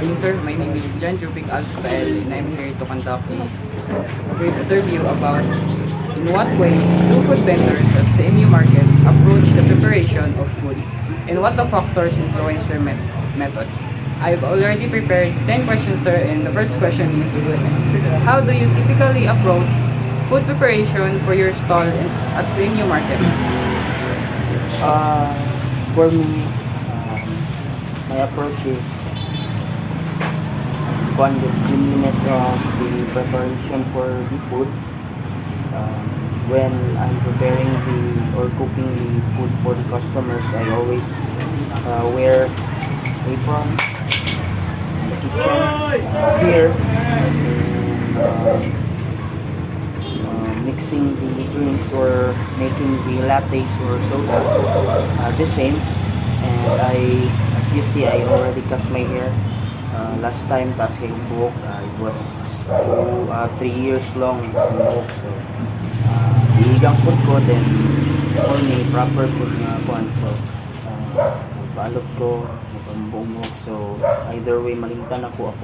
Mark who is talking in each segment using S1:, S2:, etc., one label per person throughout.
S1: morning, sir. My name is John Jupik Alfel, and I'm here to conduct a brief interview about in what ways do food vendors at CMU Market approach the preparation of food and what the factors influence their methods. I've already prepared 10 questions, sir, and the first question is, how do you typically approach food preparation for your stall at CMU Market?
S2: Uh, for me, my approach is one, the cleanliness of the preparation for the food. When I'm preparing or cooking the food for the customers, I always wear apron in the kitchen here, and mixing the drinks or making the lattes or soda the same. And as you see, I already cut my hair. Last time, taas kay buhok, it was 3 years long ang buhok. So, iigang food ko, then for me, proper food na kuhan. So, balot ko, ang buong buhok. So, either way, malimtan ako ang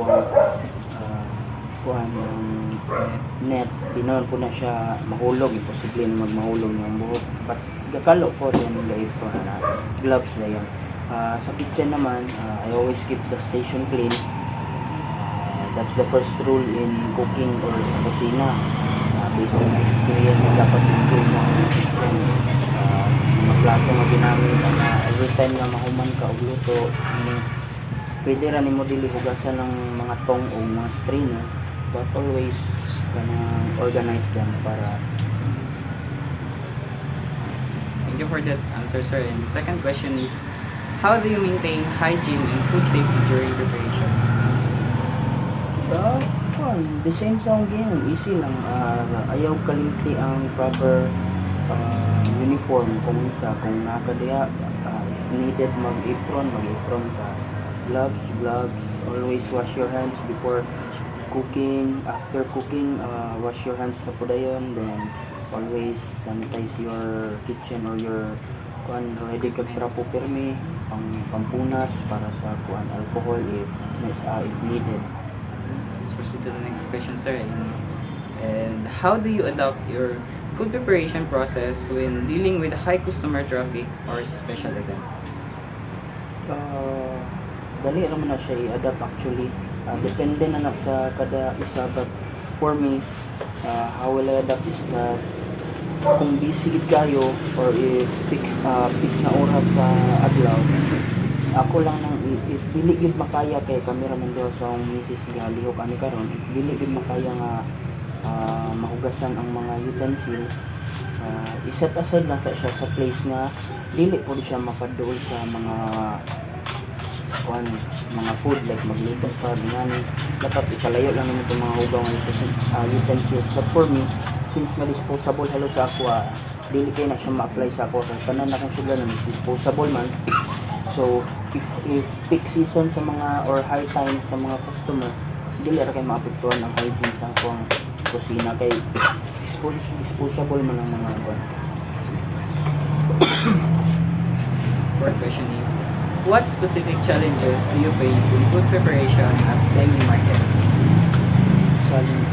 S2: kuhan ng net. Di naman po na siya mahulog. Imposible na magmahulog ng buhok. But, gakalo ko din gaib ko na gloves na yun. Sa kitchen naman, I always keep the station clean. That's the first rule in cooking or sa kusina. Based on my experience, dapat i-clean mo ang kitchen. Mga plato na ginamit, every time na mahuman ka o luto, pwede rin mo dili hugasan ng mga tong o mga strainer, but always organize them para.
S1: Thank you for that answer, sir. And the second question is, how do you maintain hygiene and food safety during preparation?
S2: The same song game, easy lang. Ayaw kalimti ang proper uniform kung nakadiya needed mag-apron ka. Gloves, always wash your hands before cooking, after cooking, wash your hands na po dayon, then always sanitize your kitchen or your ready kag trapo permi pampunas para sa alcohol if needed.
S1: Let's proceed to the next question, sir. And how do you adopt your food preparation process when dealing with high customer traffic or special event?
S2: Dali naman na siya i-adapt actually. Depende na sa kada isa, but for me, how will I adapt is that kung busy gid kayo or fix na oras sa adlaw, ako lang nang dili gid makaya kay cameraman do sa misis galihok ani karon, dili gid makaya nga mahugasan ang mga utensils. Iset aside lang sa siya sa place nga dili po siya makaduol sa mga food like magluto pa ngani, dapat ikalayo lang nimo itong mga hugaw nga utensils. But for me, since nga disposable halo sa ako, dili kay na siya ma-apply sa ako, tanan na kung sila na disposable man. So if peak season sa mga or high time sa mga customer, dili ra kay maapektuhan ang hygiene sa akong kusina kay disposable man ang mga
S1: Fourth question is, what specific challenges do you face in food preparation at CMU Market?
S2: challenge.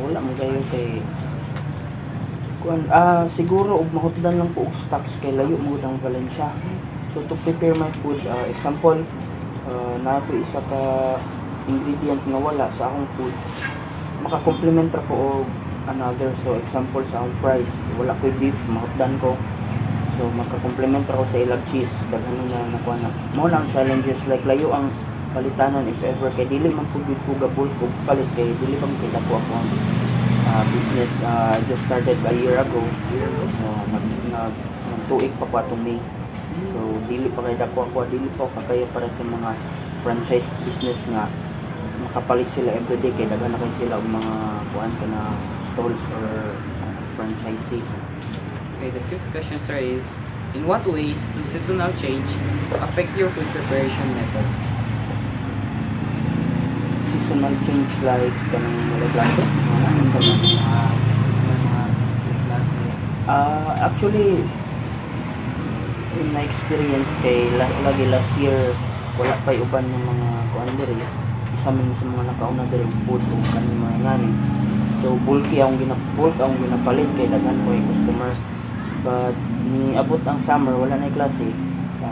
S2: Wala man kayo kay siguro ug mahutdan lang po og stocks kay layo mo ang Valencia. So to prepare my food, example, na po isa ka ingredient na wala sa akong food, maka-complement ra ko og another. So example sa akong fries, wala ko beef, mahutdan ko. So maka-complement ra ko sa ilag cheese, daghan na nakuha na. Mo lang challenges like layo ang palitanan if ever kay dili man pud ko gabol ko palit kay dili pa kita ko ako business. I just started a year ago. Nagtuig pa ko atong May. So dili pa kay dako ako, dili pa kayo para sa mga franchise business nga makapalit sila everyday kay daghan na kay sila og mga kuan kana stalls or franchisee.
S1: Okay, the fifth question, sir, is, in what ways do seasonal change affect your food preparation methods?
S2: Seasonal change like kanang wala klase?
S1: Seasonal mga klase.
S2: Actually, yung na-experience kay lagi last year wala pa uban ng mga kuan diri isa man sa mga nakauna diri food o kaning mga ngani so bulky ang ginapalit kay daghan ko yung customers but ni abot ang summer wala na klase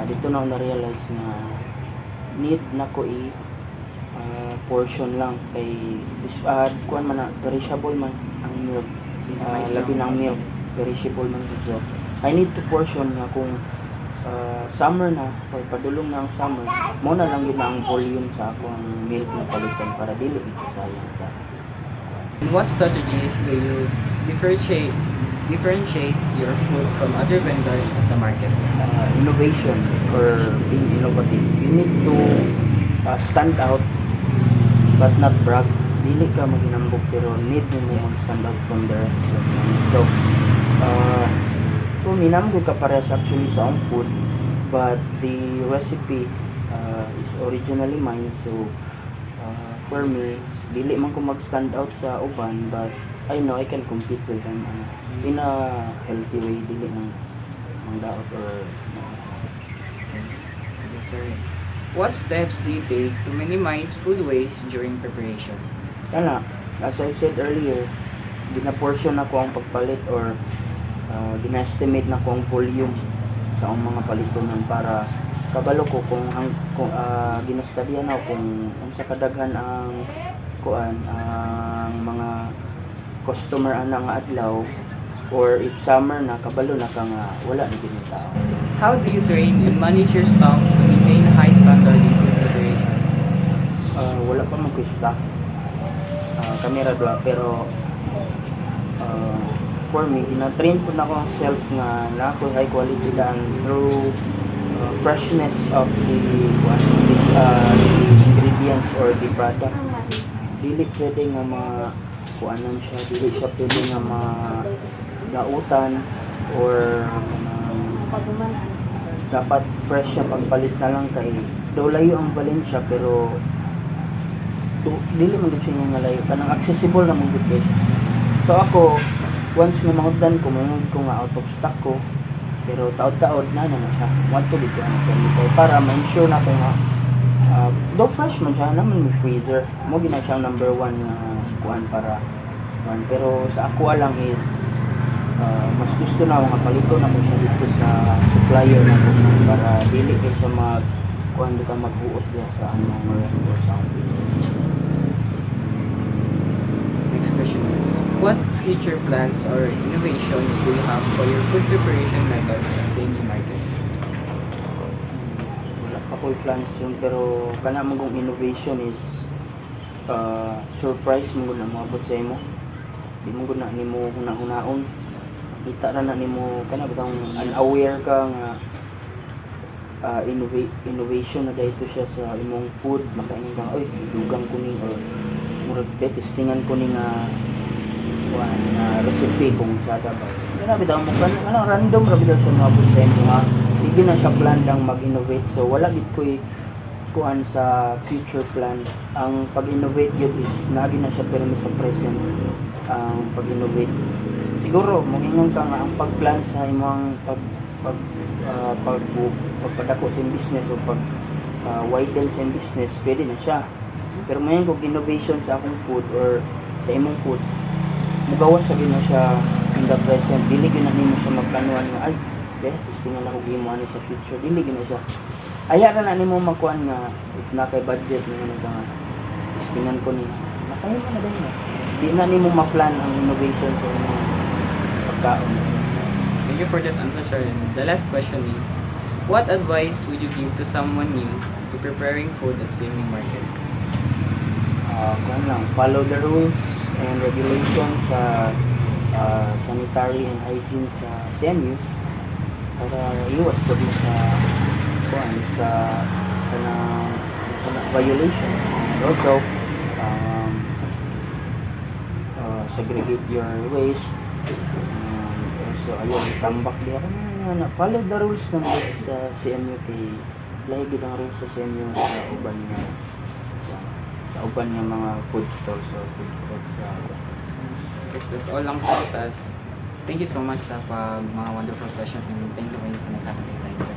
S2: dito na ako na-realize na need na ko portion lang kay kuan man na perishable man ang milk labi ng milk perishable man so I need to portion na kung summer na or padulong na ang summer mo na lang yun ang volume sa ako ang milk na palitan para dili sayang sa
S1: What strategies do you differentiate your food from other vendors at the market?
S2: Innovation or being innovative you need to stand out but not brag dili ka maginambok pero need mo mag-stand out from the rest so minamgo ka parehas actually sa own food but the recipe is originally mine so for me dili man ko mag-stand out sa uban but I know I can compete with them in a healthy way dili nang mangdaot or
S1: Yes, sir. What steps do you take to minimize food waste during preparation?
S2: kana as I said earlier gina-portion ako ang pagpalit or gina-estimate na ko ang volume sa ang mga palitonan para kabalo ko kung ginastudyan ako kung unsa kadaghan ang kuan ang mga customer ana nga adlaw or if summer na kabalo na ka nga wala na gid tao.
S1: How do you train and manage your staff to maintain a high standard in food preparation?
S2: Wala pa man ko staff kamera dua pero for me gina-train ko na ko ang self nga na ako high quality dan through freshness of the ingredients or the product dili pwede nga kuanan siya dili siya pwede nga dautan or dapat fresh siya pagpalit na lang kay daw layo ang Valencia pero dili man gud siya nga layo kanang accessible na man gud siya so ako once nga mahuddan ko mayroon ko nga out of stock ko pero taod-taod na siya want to dito ang chemical para ma-ensure na ko nga do fresh man siya naman may freezer mo gina siyang number 1 nga kuan para pero sa ako lang is mas gusto na mga palito na ko siya dito sa supplier na ko para dili kay siya kuan dito magbuot diya sa mga or sa
S1: Next question is, what future plans or innovations do you have for your food preparation methods at Semi Market?
S2: Wala pa ko'y plans yun pero kana mong innovation is surprise mo na maabot sa imo di mo na nimo hunaon kita ra na nimo kana bitang unaware ka nga innovation na dito siya sa imong food makaingon ka oy dugang ko ni or murag testingan ko ni nga recipe kung sada ba kana bitaw mo kana random ra bitaw sa maabot sa imo nga hindi na siya plan lang mag-innovate so wala gid ko'y kuan sa future plan ang pag-innovate yun is nagi na siya pero sa present ang pag-innovate siguro moingon ka nga ang pagplan sa imong pagpadako sa business o widen sa business pwede na siya pero mayon kog innovation sa akong food or sa imong food mugawas sa na siya in the present dili gyud na nimo siya magplanuhan nga ay testingan ako gimo ani sa future dili gyud na siya aya ra na nimo makuan nga if na kay budget nga nga testingan ko ni nakayo na dai na di na nimo ma-plan ang innovation sa imong pagkaon.
S1: Thank you for that answer, sir. And the last question is, what advice would you give to someone new to preparing food at Semi Market?
S2: Kung lang, follow the rules and regulations sa sanitary and hygiene sa CMU para iwas po mo sa violation. And also, segregate your waste. Also, ayun, tambak diya. Follow the rules ng sa CMU kay lahi gid ang rules sa CMU sa uban nga mga food stores or food courts
S1: Yes, that's all lang sa tas. Thank you so much sa mga wonderful questions and thank you kayo sa nagkakatay.